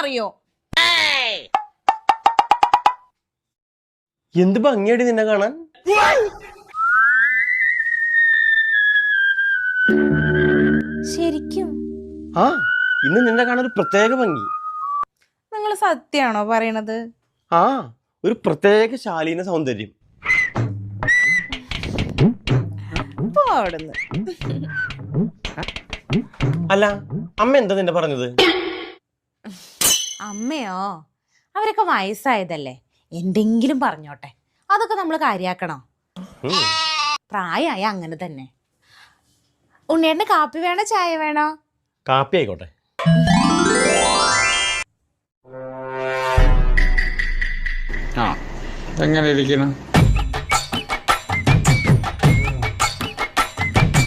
അറിയോ? എന്ത് ഭംഗിയാടി നിന്നെ കാണാൻ. ശരിക്കും? ആ, ഇന്ന് നിന്നെ കാണാൻ ഒരു പ്രത്യേക ഭംഗി. നിങ്ങൾ സത്യാണോ പറയണത്? ആ, ഒരു പ്രത്യേക ശാലീന സൗന്ദര്യം. അല്ല, അമ്മ എന്താ നിന്നെ പറഞ്ഞത്? അമ്മയോ? അവരൊക്കെ വയസ്സായതല്ലേ, എന്തെങ്കിലും പറഞ്ഞോട്ടെ, അതൊക്കെ നമ്മൾ കാര്യാക്കണോ? പ്രായമായ അങ്ങനെ തന്നെ. ഉണ്ണിയേട്ടന് കാപ്പി വേണോ ചായ വേണോ? കാപ്പി ആയിക്കോട്ടെ. ആ, എങ്ങനെ ഇരിക്കണം?